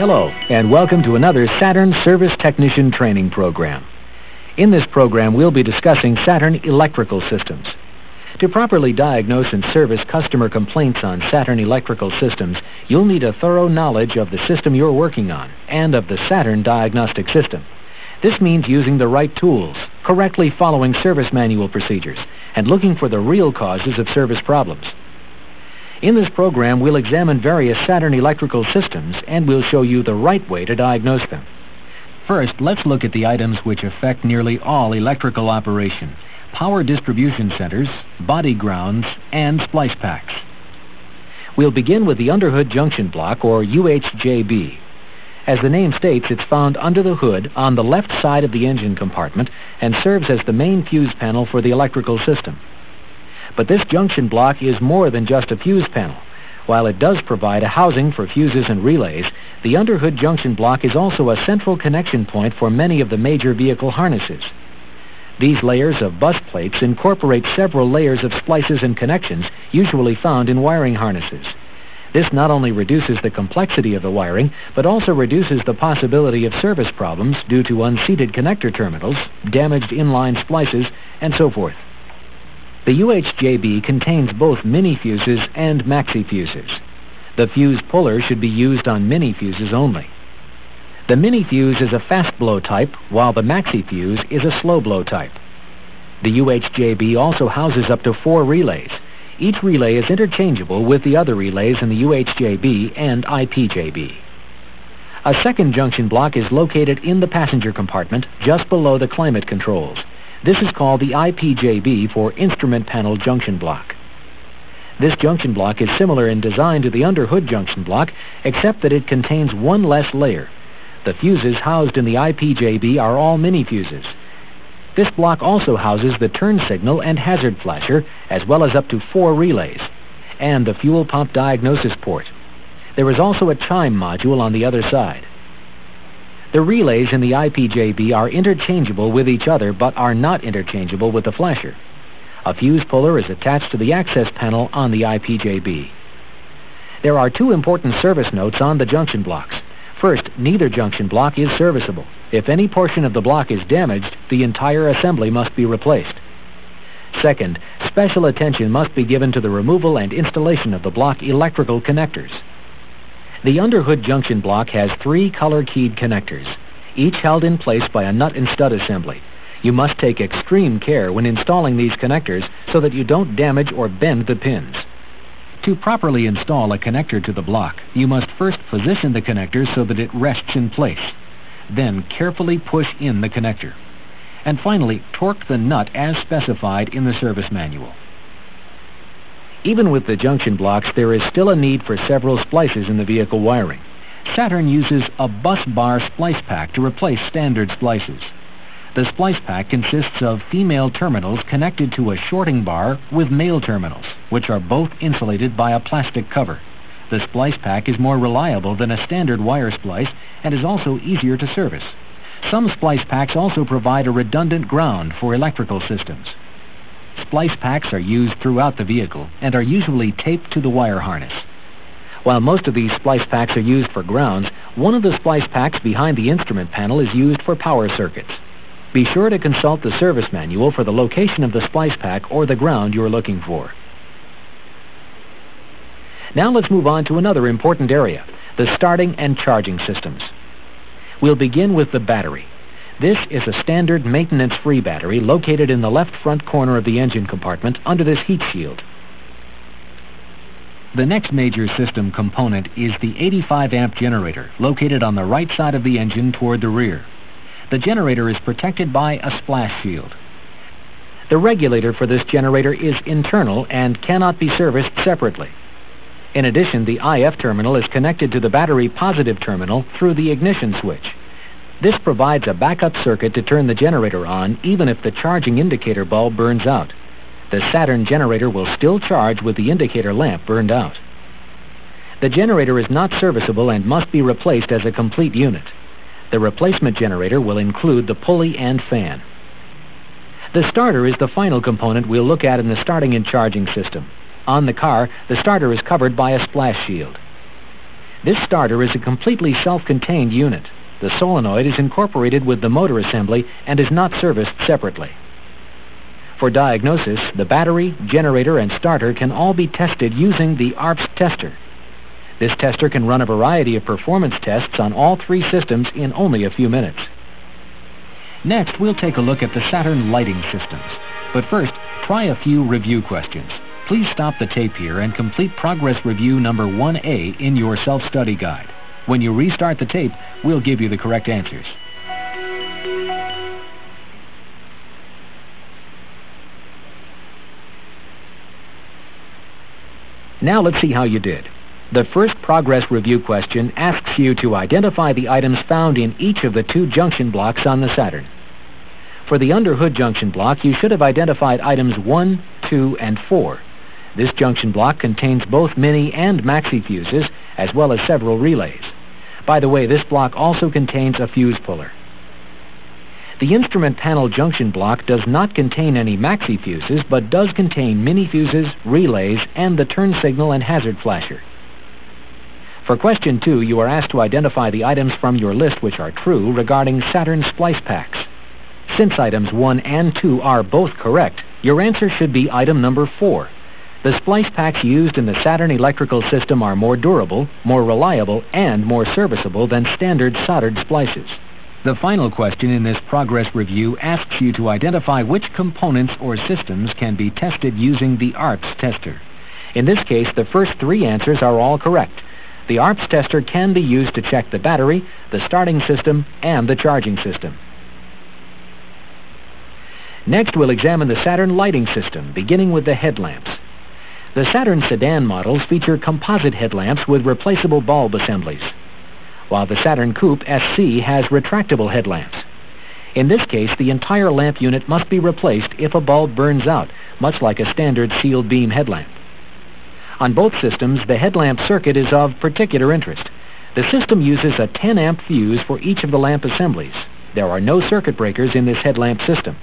Hello, and welcome to another Saturn Service Technician Training Program. In this program, we'll be discussing Saturn electrical systems. To properly diagnose and service customer complaints on Saturn electrical systems, you'll need a thorough knowledge of the system you're working on and of the Saturn diagnostic system. This means using the right tools, correctly following service manual procedures, and looking for the real causes of service problems. In this program, we'll examine various Saturn electrical systems, and we'll show you the right way to diagnose them. First, let's look at the items which affect nearly all electrical operation: power distribution centers, body grounds, and splice packs. We'll begin with the underhood junction block, or UHJB. As the name states, it's found under the hood on the left side of the engine compartment and serves as the main fuse panel for the electrical system. But this junction block is more than just a fuse panel. While it does provide a housing for fuses and relays, the underhood junction block is also a central connection point for many of the major vehicle harnesses. These layers of bus plates incorporate several layers of splices and connections usually found in wiring harnesses. This not only reduces the complexity of the wiring, but also reduces the possibility of service problems due to unseated connector terminals, damaged inline splices, and so forth. The UHJB contains both MINIFUSES and MAXIFUSES. The fuse puller should be used on MINIFUSES only. The MINIFUSE is a fast blow type, while the MAXIFUSE is a slow blow type. The UHJB also houses up to 4 relays. Each relay is interchangeable with the other relays in the UHJB and IPJB. A second junction block is located in the passenger compartment just below the climate controls. This is called the IPJB, for Instrument Panel Junction Block. This junction block is similar in design to the underhood junction block, except that it contains one less layer. The fuses housed in the IPJB are all MINIFUSES. This block also houses the turn signal and hazard flasher, as well as up to 4 relays, and the fuel pump diagnosis port. There is also a chime module on the other side. The relays in the IPJB are interchangeable with each other, but are not interchangeable with the flasher. A fuse puller is attached to the access panel on the IPJB. There are 2 important service notes on the junction blocks. First, neither junction block is serviceable. If any portion of the block is damaged, the entire assembly must be replaced. Second, special attention must be given to the removal and installation of the block electrical connectors. The underhood junction block has 3 color-keyed connectors, each held in place by a nut and stud assembly. You must take extreme care when installing these connectors so that you don't damage or bend the pins. To properly install a connector to the block, you must first position the connector so that it rests in place. Then carefully push in the connector. And finally, torque the nut as specified in the service manual. Even with the junction blocks, there is still a need for several splices in the vehicle wiring. Saturn uses a bus bar splice pack to replace standard splices. The splice pack consists of female terminals connected to a shorting bar with male terminals, which are both insulated by a plastic cover. The splice pack is more reliable than a standard wire splice and is also easier to service. Some splice packs also provide a redundant ground for electrical systems. Splice packs are used throughout the vehicle and are usually taped to the wire harness. While most of these splice packs are used for grounds, one of the splice packs behind the instrument panel is used for power circuits. Be sure to consult the service manual for the location of the splice pack or the ground you are looking for. Now let's move on to another important area, the starting and charging systems. We'll begin with the battery. This is a standard maintenance-free battery located in the left front corner of the engine compartment under this heat shield. The next major system component is the 85-amp generator located on the right side of the engine toward the rear. The generator is protected by a splash shield. The regulator for this generator is internal and cannot be serviced separately. In addition, the IF terminal is connected to the battery positive terminal through the ignition switch. This provides a backup circuit to turn the generator on even if the charging indicator bulb burns out. The Saturn generator will still charge with the indicator lamp burned out. The generator is not serviceable and must be replaced as a complete unit. The replacement generator will include the pulley and fan. The starter is the final component we'll look at in the starting and charging system. On the car, the starter is covered by a splash shield. This starter is a completely self-contained unit. The solenoid is incorporated with the motor assembly and is not serviced separately. For diagnosis, the battery, generator, and starter can all be tested using the ARBST Tester. This tester can run a variety of performance tests on all three systems in only a few minutes. Next, we'll take a look at the Saturn lighting systems. But first, try a few review questions. Please stop the tape here and complete progress review number 1A in your self-study guide. When you restart the tape, we'll give you the correct answers. Now let's see how you did. The first progress review question asks you to identify the items found in each of the two junction blocks on the Saturn. For the underhood junction block, you should have identified items 1, 2, and 4. This junction block contains both mini and maxi fuses, as well as several relays. By the way, this block also contains a fuse puller. The instrument panel junction block does not contain any maxi fuses, but does contain mini fuses, relays, and the turn signal and hazard flasher. For question 2, you are asked to identify the items from your list which are true regarding Saturn splice packs. Since items 1 and 2 are both correct, your answer should be item number 4. The splice packs used in the Saturn electrical system are more durable, more reliable, and more serviceable than standard soldered splices. The final question in this progress review asks you to identify which components or systems can be tested using the ARBST Tester. In this case, the first 3 answers are all correct. The ARBST Tester can be used to check the battery, the starting system, and the charging system. Next, we'll examine the Saturn lighting system, beginning with the headlamps. The Saturn sedan models feature composite headlamps with replaceable bulb assemblies, while the Saturn Coupe SC has retractable headlamps. In this case, the entire lamp unit must be replaced if a bulb burns out, much like a standard sealed beam headlamp. On both systems, the headlamp circuit is of particular interest. The system uses a 10-amp fuse for each of the lamp assemblies. There are no circuit breakers in this headlamp system.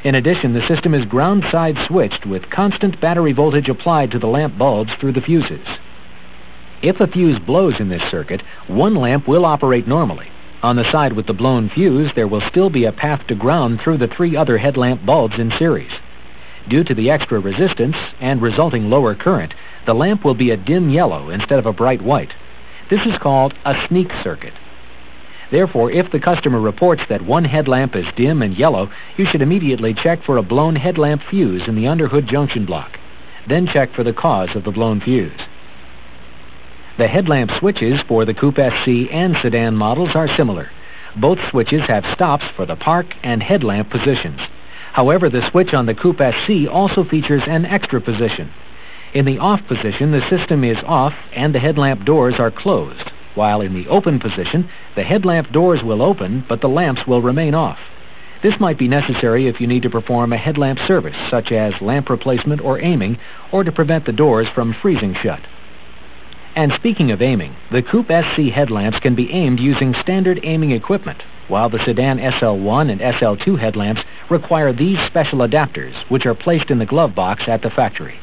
In addition, the system is ground-side switched with constant battery voltage applied to the lamp bulbs through the fuses. If a fuse blows in this circuit, one lamp will operate normally. On the side with the blown fuse, there will still be a path to ground through the 3 other headlamp bulbs in series. Due to the extra resistance and resulting lower current, the lamp will be a dim yellow instead of a bright white. This is called a sneak circuit. Therefore, if the customer reports that one headlamp is dim and yellow, you should immediately check for a blown headlamp fuse in the underhood junction block. Then check for the cause of the blown fuse. The headlamp switches for the Coupe SC and sedan models are similar. Both switches have stops for the park and headlamp positions. However, the switch on the Coupe SC also features an extra position. In the off position, the system is off and the headlamp doors are closed, while in the open position, the headlamp doors will open, but the lamps will remain off. This might be necessary if you need to perform a headlamp service, such as lamp replacement or aiming, or to prevent the doors from freezing shut. And speaking of aiming, the Coupe SC headlamps can be aimed using standard aiming equipment, while the sedan SL1 and SL2 headlamps require these special adapters, which are placed in the glove box at the factory.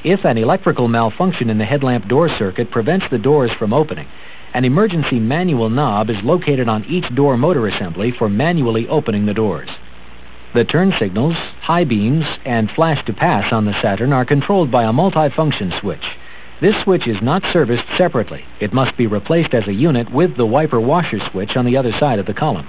If an electrical malfunction in the headlamp door circuit prevents the doors from opening, an emergency manual knob is located on each door motor assembly for manually opening the doors. The turn signals, high beams, and flash to pass on the Saturn are controlled by a multifunction switch. This switch is not serviced separately. It must be replaced as a unit with the wiper washer switch on the other side of the column.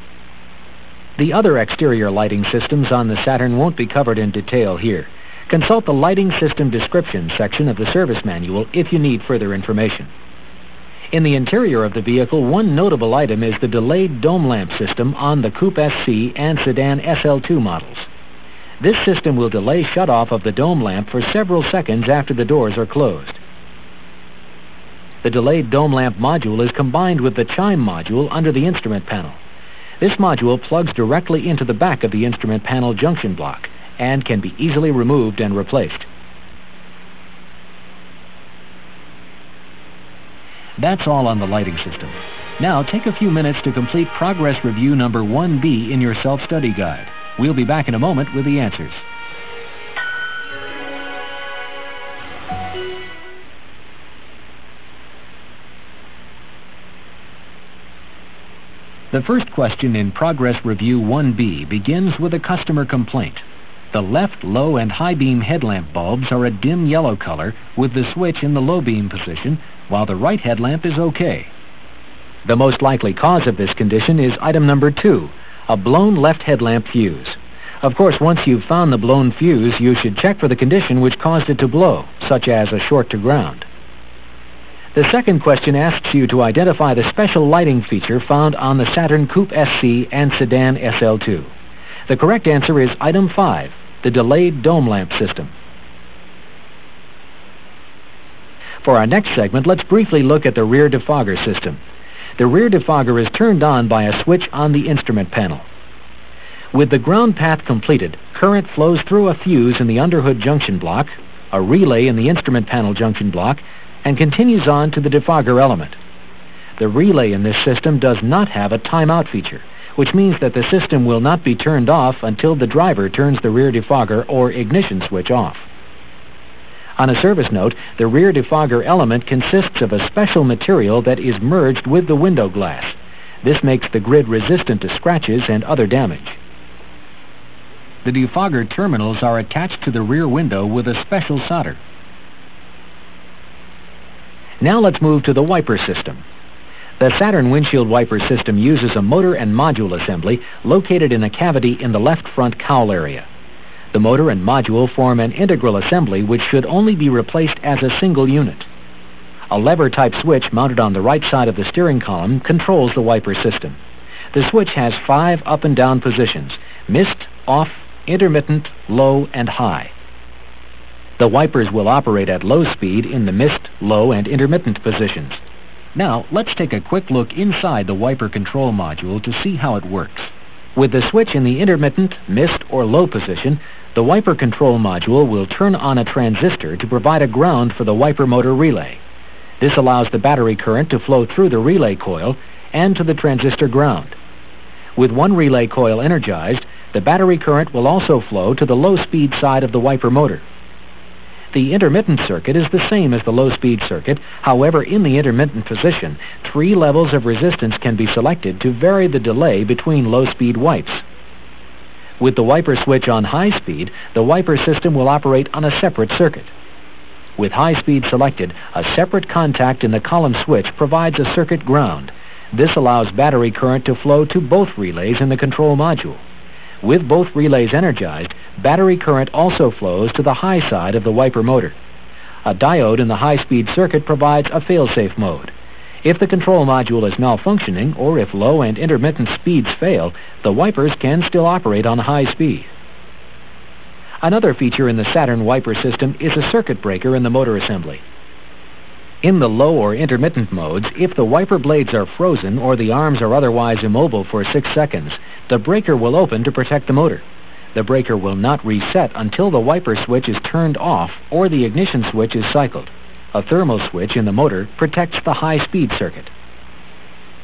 The other exterior lighting systems on the Saturn won't be covered in detail here. Consult the Lighting System Description section of the service manual if you need further information. In the interior of the vehicle, one notable item is the delayed dome lamp system on the Coupe SC and sedan SL2 models. This system will delay shutoff of the dome lamp for several seconds after the doors are closed. The delayed dome lamp module is combined with the chime module under the instrument panel. This module plugs directly into the back of the instrument panel junction block and can be easily removed and replaced. That's all on the lighting system. Now take a few minutes to complete progress review number 1B in your self-study guide. We'll be back in a moment with the answers. The first question in Progress Review 1B begins with a customer complaint. The left low and high beam headlamp bulbs are a dim yellow color with the switch in the low beam position, while the right headlamp is okay. The most likely cause of this condition is item number 2, a blown left headlamp fuse. Of course, once you've found the blown fuse, you should check for the condition which caused it to blow, such as a short to ground. The second question asks you to identify the special lighting feature found on the Saturn Coupe SC and Sedan SL2. The correct answer is item 5, the delayed dome lamp system. For our next segment, let's briefly look at the rear defogger system. The rear defogger is turned on by a switch on the instrument panel. With the ground path completed, current flows through a fuse in the underhood junction block, a relay in the instrument panel junction block, and continues on to the defogger element. The relay in this system does not have a timeout feature, which means that the system will not be turned off until the driver turns the rear defogger or ignition switch off. On a service note, the rear defogger element consists of a special material that is merged with the window glass. This makes the grid resistant to scratches and other damage. The defogger terminals are attached to the rear window with a special solder. Now let's move to the wiper system. The Saturn windshield wiper system uses a motor and module assembly located in a cavity in the left front cowl area. The motor and module form an integral assembly which should only be replaced as a single unit. A lever-type switch mounted on the right side of the steering column controls the wiper system. The switch has 5 up and down positions: mist, off, intermittent, low, and high. The wipers will operate at low speed in the mist, low, and intermittent positions. Now, let's take a quick look inside the wiper control module to see how it works. With the switch in the intermittent, mist, or low position, the wiper control module will turn on a transistor to provide a ground for the wiper motor relay. This allows the battery current to flow through the relay coil and to the transistor ground. With one relay coil energized, the battery current will also flow to the low-speed side of the wiper motor. The intermittent circuit is the same as the low-speed circuit. However, in the intermittent position, 3 levels of resistance can be selected to vary the delay between low-speed wipes. With the wiper switch on high speed, the wiper system will operate on a separate circuit. With high speed selected, a separate contact in the column switch provides a circuit ground. This allows battery current to flow to both relays in the control module. With both relays energized, battery current also flows to the high side of the wiper motor. A diode in the high-speed circuit provides a fail-safe mode. If the control module is malfunctioning, or if low and intermittent speeds fail, the wipers can still operate on high speed. Another feature in the Saturn wiper system is a circuit breaker in the motor assembly. In the low or intermittent modes, if the wiper blades are frozen or the arms are otherwise immobile for 6 seconds, the breaker will open to protect the motor. The breaker will not reset until the wiper switch is turned off or the ignition switch is cycled. A thermal switch in the motor protects the high-speed circuit.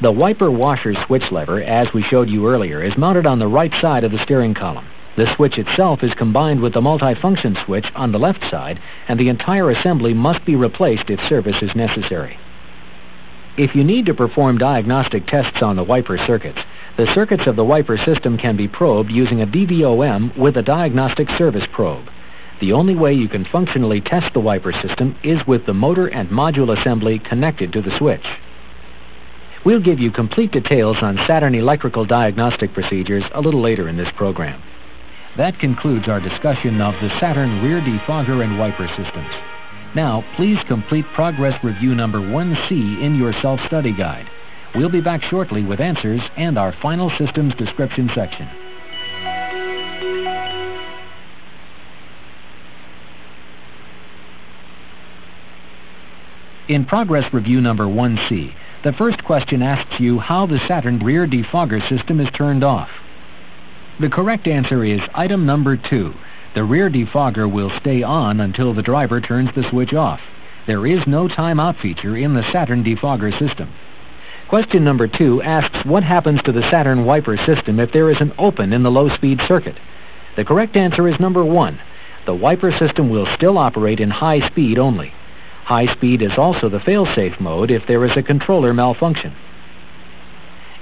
The wiper washer switch lever, as we showed you earlier, is mounted on the right side of the steering column. The switch itself is combined with the multifunction switch on the left side, and the entire assembly must be replaced if service is necessary. If you need to perform diagnostic tests on the wiper circuits, the circuits of the wiper system can be probed using a DVOM with a diagnostic service probe. The only way you can functionally test the wiper system is with the motor and module assembly connected to the switch. We'll give you complete details on Saturn electrical diagnostic procedures a little later in this program. That concludes our discussion of the Saturn Rear Defogger and Wiper systems. Now, please complete Progress Review number 1C in your self-study guide. We'll be back shortly with answers and our final systems description section. In Progress Review number 1C, the first question asks you how the Saturn Rear Defogger system is turned off. The correct answer is item number 2. The rear defogger will stay on until the driver turns the switch off. There is no timeout feature in the Saturn defogger system. Question number 2 asks what happens to the Saturn wiper system if there is an open in the low-speed circuit. The correct answer is number 1. The wiper system will still operate in high speed only. High speed is also the fail-safe mode if there is a controller malfunction.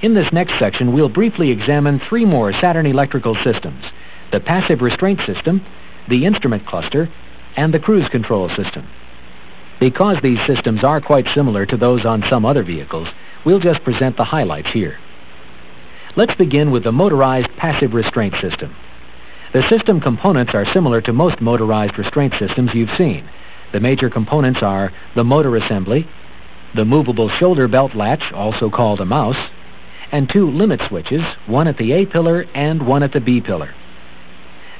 In this next section, we'll briefly examine 3 more Saturn electrical systems: the passive restraint system, the instrument cluster, and the cruise control system. Because these systems are quite similar to those on some other vehicles, we'll just present the highlights here. Let's begin with the motorized passive restraint system. The system components are similar to most motorized restraint systems you've seen. The major components are the motor assembly, the movable shoulder belt latch, also called a mouse, and 2 limit switches, one at the A pillar and one at the B pillar.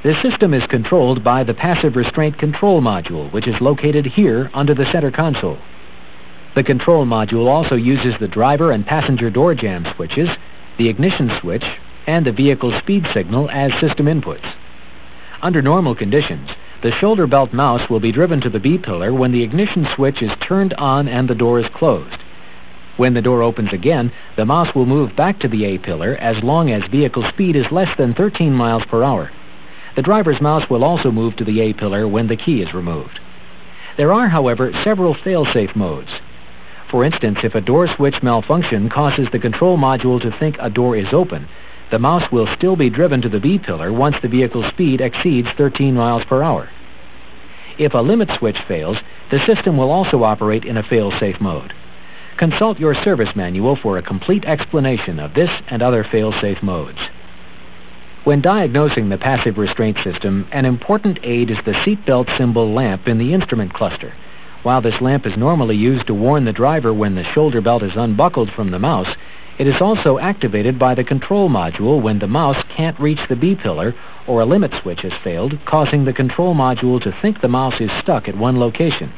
This system is controlled by the passive restraint control module, which is located here under the center console. The control module also uses the driver and passenger door jamb switches, the ignition switch, and the vehicle speed signal as system inputs. Under normal conditions, the shoulder belt mouse will be driven to the B pillar when the ignition switch is turned on and the door is closed. When the door opens again, the mouse will move back to the A pillar as long as vehicle speed is less than 13 miles per hour. The driver's mouse will also move to the A pillar when the key is removed. There are, however, several fail-safe modes. For instance, if a door switch malfunction causes the control module to think a door is open, the mouse will still be driven to the B pillar once the vehicle speed exceeds 13 miles per hour. If a limit switch fails, the system will also operate in a fail-safe mode. Consult your service manual for a complete explanation of this and other fail-safe modes. When diagnosing the passive restraint system, an important aid is the seatbelt symbol lamp in the instrument cluster. While this lamp is normally used to warn the driver when the shoulder belt is unbuckled from the mouse, it is also activated by the control module when the mouse can't reach the B pillar or a limit switch has failed, causing the control module to think the mouse is stuck at one location.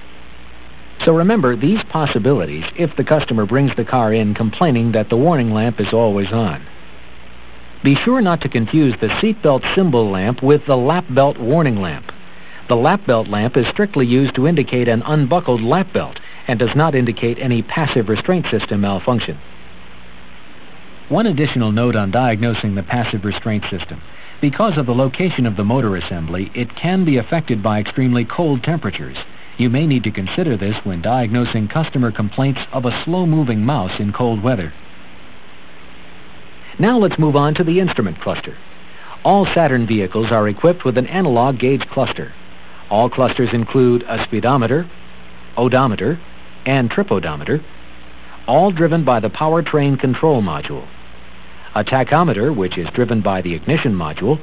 So remember these possibilities if the customer brings the car in complaining that the warning lamp is always on. Be sure not to confuse the seatbelt symbol lamp with the lap belt warning lamp. The lap belt lamp is strictly used to indicate an unbuckled lap belt and does not indicate any passive restraint system malfunction. One additional note on diagnosing the passive restraint system. Because of the location of the motor assembly, it can be affected by extremely cold temperatures. You may need to consider this when diagnosing customer complaints of a slow-moving mouse in cold weather. Now let's move on to the instrument cluster. All Saturn vehicles are equipped with an analog gauge cluster. All clusters include a speedometer, odometer, and trip odometer, all driven by the powertrain control module, a tachometer, which is driven by the ignition module,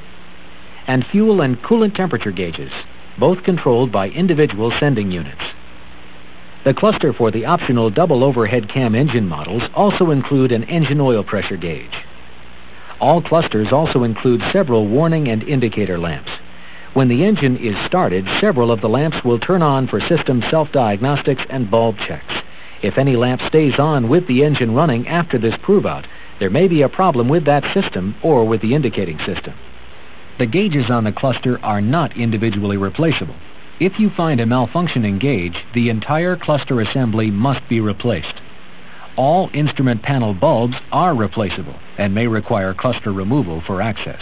and fuel and coolant temperature gauges, both controlled by individual sending units. The cluster for the optional double overhead cam engine models also include an engine oil pressure gauge. All clusters also include several warning and indicator lamps. When the engine is started, several of the lamps will turn on for system self-diagnostics and bulb checks. If any lamp stays on with the engine running after this prove-out, there may be a problem with that system or with the indicating system. The gauges on the cluster are not individually replaceable. If you find a malfunctioning gauge, the entire cluster assembly must be replaced. All instrument panel bulbs are replaceable and may require cluster removal for access.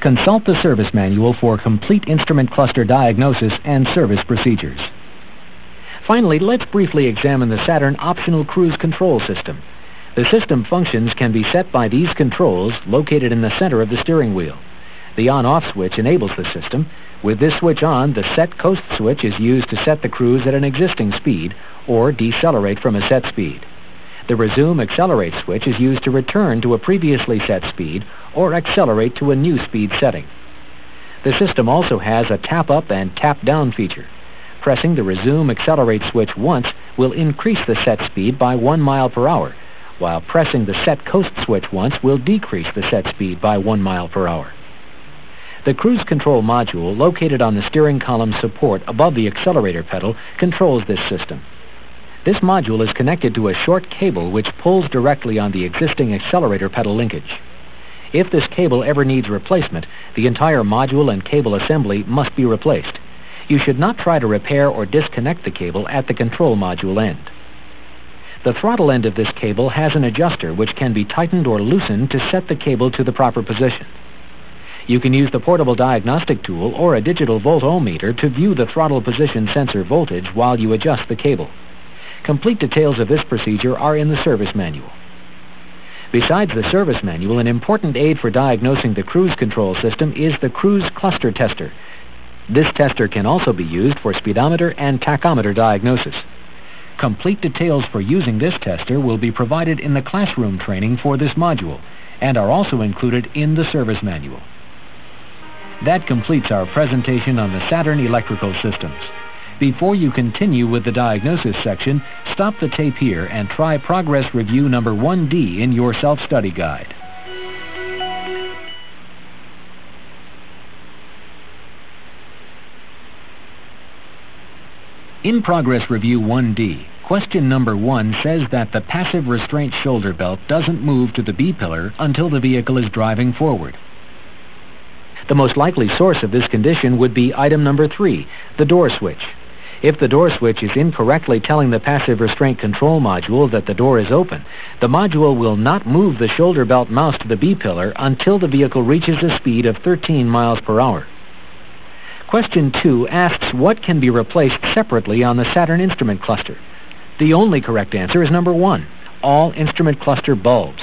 Consult the service manual for complete instrument cluster diagnosis and service procedures. Finally, let's briefly examine the Saturn optional cruise control system. The system functions can be set by these controls located in the center of the steering wheel. The on-off switch enables the system. With this switch on, the set coast switch is used to set the cruise at an existing speed or decelerate from a set speed. The resume accelerate switch is used to return to a previously set speed or accelerate to a new speed setting. The system also has a tap up and tap down feature. Pressing the resume accelerate switch once will increase the set speed by 1 mile per hour, while pressing the set coast switch once will decrease the set speed by 1 mile per hour. The cruise control module located on the steering column support above the accelerator pedal controls this system. This module is connected to a short cable which pulls directly on the existing accelerator pedal linkage. If this cable ever needs replacement, the entire module and cable assembly must be replaced. You should not try to repair or disconnect the cable at the control module end. The throttle end of this cable has an adjuster which can be tightened or loosened to set the cable to the proper position. You can use the portable diagnostic tool or a digital volt-ohm-meter to view the throttle position sensor voltage while you adjust the cable. Complete details of this procedure are in the service manual. Besides the service manual, an important aid for diagnosing the cruise control system is the Cruise Cluster Tester. This tester can also be used for speedometer and tachometer diagnosis. Complete details for using this tester will be provided in the classroom training for this module and are also included in the service manual. That completes our presentation on the Saturn electrical systems. Before you continue with the diagnosis section, stop the tape here and try Progress Review number 1D in your self-study guide. In Progress Review 1D, question number 1 says that the passive restraint shoulder belt doesn't move to the B-pillar until the vehicle is driving forward. The most likely source of this condition would be item number 3, the door switch. If the door switch is incorrectly telling the passive restraint control module that the door is open, the module will not move the shoulder belt mouse to the B-pillar until the vehicle reaches a speed of 13 miles per hour. Question 2 asks what can be replaced separately on the Saturn Instrument Cluster. The only correct answer is number 1, all instrument cluster bulbs.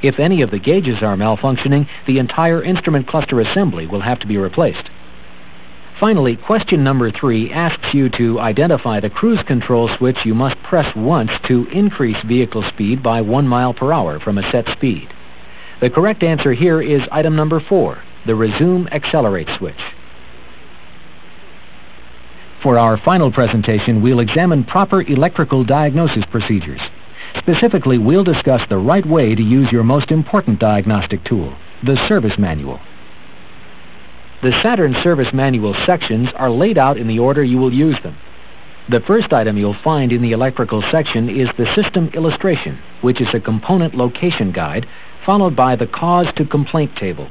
If any of the gauges are malfunctioning, the entire instrument cluster assembly will have to be replaced. Finally, question number 3 asks you to identify the cruise control switch you must press once to increase vehicle speed by 1 mile per hour from a set speed. The correct answer here is item number 4, the resume accelerate switch. For our final presentation, we'll examine proper electrical diagnosis procedures. Specifically, we'll discuss the right way to use your most important diagnostic tool, the service manual. The Saturn Service Manual sections are laid out in the order you will use them. The first item you'll find in the electrical section is the System Illustration, which is a component location guide, followed by the Cause to Complaint table.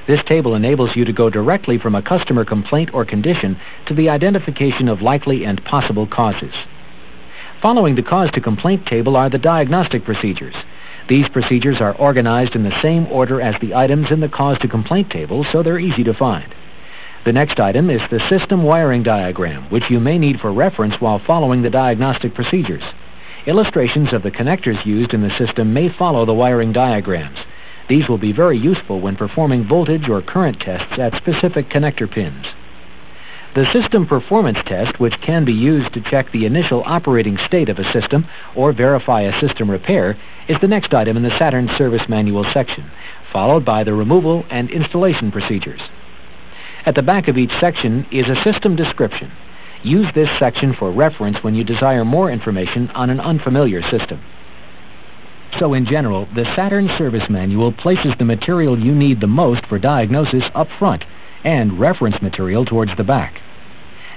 This table enables you to go directly from a customer complaint or condition to the identification of likely and possible causes. Following the Cause to Complaint table are the diagnostic procedures. These procedures are organized in the same order as the items in the Cause to Complaint table, so they're easy to find. The next item is the system wiring diagram, which you may need for reference while following the diagnostic procedures. Illustrations of the connectors used in the system may follow the wiring diagrams. These will be very useful when performing voltage or current tests at specific connector pins. The system performance test, which can be used to check the initial operating state of a system or verify a system repair, is the next item in the Saturn Service Manual section, followed by the removal and installation procedures. At the back of each section is a system description. Use this section for reference when you desire more information on an unfamiliar system. So in general, the Saturn Service Manual places the material you need the most for diagnosis up front and reference material towards the back.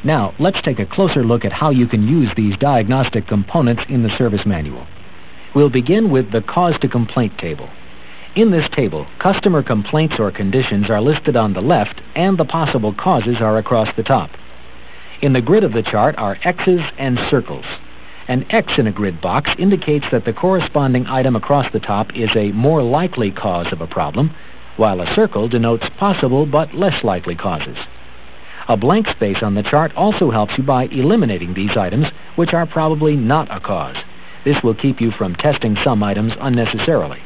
Now, let's take a closer look at how you can use these diagnostic components in the service manual. We'll begin with the Cause to Complaint table. In this table, customer complaints or conditions are listed on the left and the possible causes are across the top. In the grid of the chart are X's and circles. An X in a grid box indicates that the corresponding item across the top is a more likely cause of a problem, while a circle denotes possible but less likely causes. A blank space on the chart also helps you by eliminating these items, which are probably not a cause. This will keep you from testing some items unnecessarily.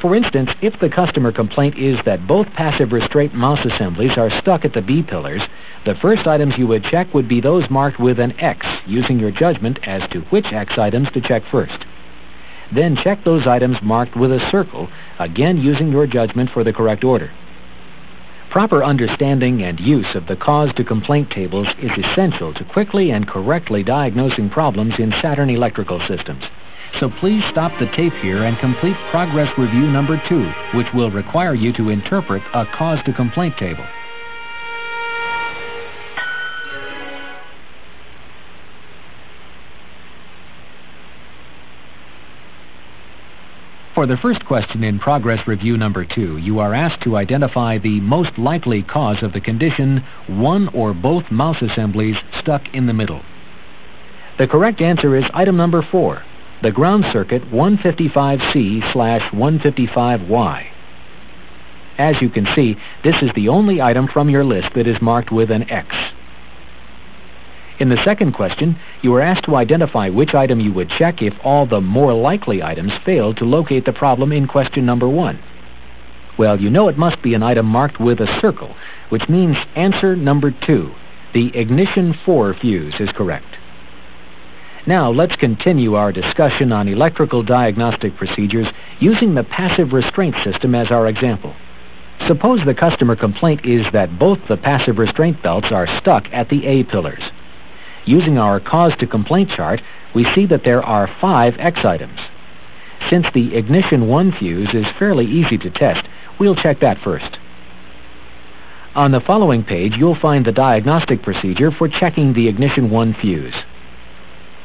For instance, if the customer complaint is that both passive restraint mouse assemblies are stuck at the B-pillars, the first items you would check would be those marked with an X, using your judgment as to which X items to check first. Then check those items marked with a circle, again using your judgment for the correct order. Proper understanding and use of the Cause to Complaint tables is essential to quickly and correctly diagnosing problems in Saturn electrical systems. So please stop the tape here and complete Progress Review number 2, which will require you to interpret a Cause to Complaint table. For the first question in Progress Review number 2, you are asked to identify the most likely cause of the condition, one or both mouse assemblies stuck in the middle. The correct answer is item number 4, the ground circuit 155C/155Y. As you can see, this is the only item from your list that is marked with an X. In the second question, you were asked to identify which item you would check if all the more likely items failed to locate the problem in question number 1. Well, you know it must be an item marked with a circle, which means answer number 2, the ignition 4 fuse, is correct. Now, let's continue our discussion on electrical diagnostic procedures using the passive restraint system as our example. Suppose the customer complaint is that both the passive restraint belts are stuck at the A pillars. Using our cause to complaint chart, we see that there are 5 X items. Since the ignition 1 fuse is fairly easy to test, we'll check that first. On the following page, you'll find the diagnostic procedure for checking the ignition 1 fuse.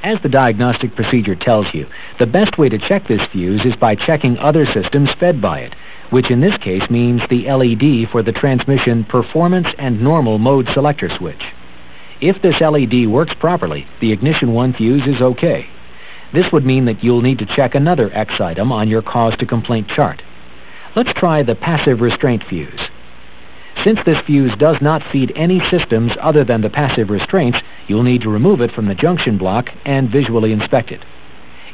As the diagnostic procedure tells you, the best way to check this fuse is by checking other systems fed by it, which in this case means the LED for the transmission performance and normal mode selector switch. If this LED works properly, the ignition 1 fuse is okay. This would mean that you'll need to check another X item on your cause to complaint chart. Let's try the passive restraint fuse. Since this fuse does not feed any systems other than the passive restraints, you'll need to remove it from the junction block and visually inspect it.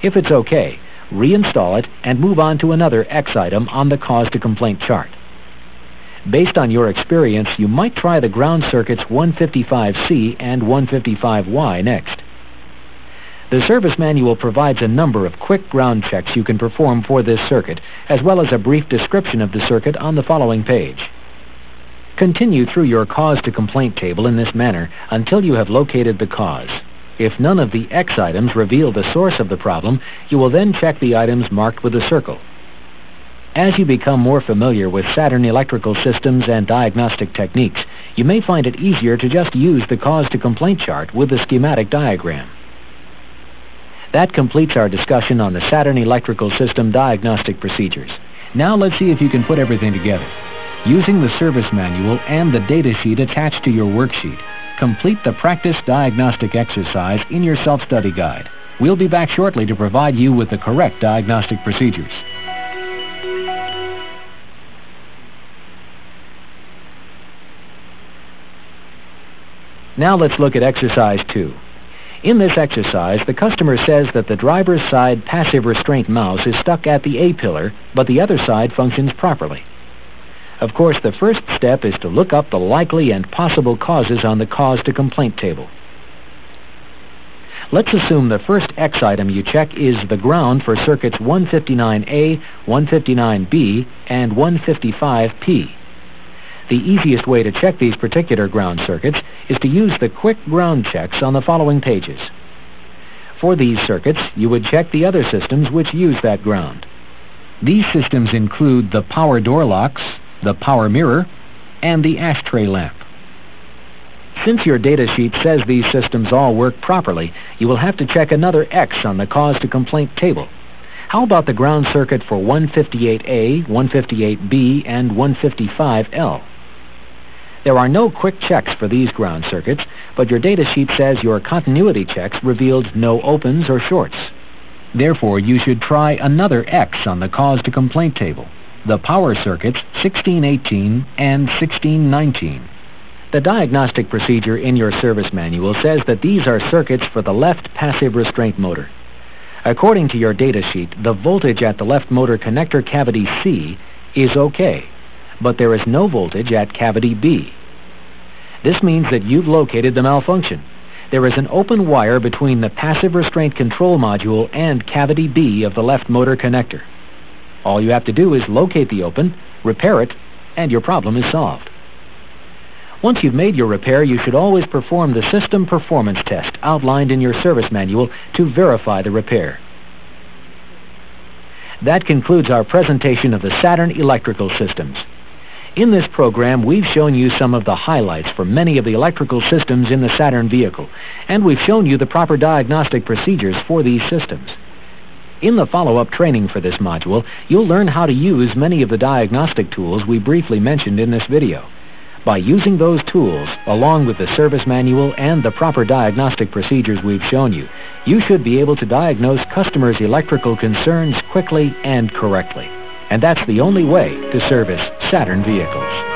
If it's okay, reinstall it and move on to another X item on the cause to complaint chart. Based on your experience, you might try the ground circuits 155C and 155Y next. The service manual provides a number of quick ground checks you can perform for this circuit, as well as a brief description of the circuit on the following page. Continue through your cause to complaint table in this manner until you have located the cause. If none of the X items reveal the source of the problem, you will then check the items marked with a circle. As you become more familiar with Saturn electrical systems and diagnostic techniques, you may find it easier to just use the cause to complaint chart with the schematic diagram. That completes our discussion on the Saturn electrical system diagnostic procedures. Now let's see if you can put everything together. Using the service manual and the data sheet attached to your worksheet, complete the practice diagnostic exercise in your self-study guide. We'll be back shortly to provide you with the correct diagnostic procedures. Now let's look at exercise 2. In this exercise, the customer says that the driver's side passive restraint mouse is stuck at the A pillar, but the other side functions properly. Of course, the first step is to look up the likely and possible causes on the cause to complaint table. Let's assume the first X item you check is the ground for circuits 159A, 159B, and 155P. The easiest way to check these particular ground circuits is to use the quick ground checks on the following pages. For these circuits, you would check the other systems which use that ground. These systems include the power door locks, the power mirror, and the ashtray lamp. Since your data sheet says these systems all work properly, you will have to check another X on the cause to complaint table. How about the ground circuit for 158A, 158B, and 155L? There are no quick checks for these ground circuits, but your data sheet says your continuity checks revealed no opens or shorts. Therefore, you should try another X on the cause to complaint table, the power circuits 1618 and 1619. The diagnostic procedure in your service manual says that these are circuits for the left passive restraint motor. According to your data sheet, the voltage at the left motor connector cavity C is okay, but there is no voltage at cavity B. This means that you've located the malfunction. There is an open wire between the passive restraint control module and cavity B of the left motor connector. All you have to do is locate the open, repair it, and your problem is solved. Once you've made your repair, you should always perform the system performance test outlined in your service manual to verify the repair. That concludes our presentation of the Saturn electrical systems. In this program, we've shown you some of the highlights for many of the electrical systems in the Saturn vehicle, and we've shown you the proper diagnostic procedures for these systems. In the follow-up training for this module, you'll learn how to use many of the diagnostic tools we briefly mentioned in this video. By using those tools, along with the service manual and the proper diagnostic procedures we've shown you, you should be able to diagnose customers' electrical concerns quickly and correctly. And that's the only way to service Saturn vehicles.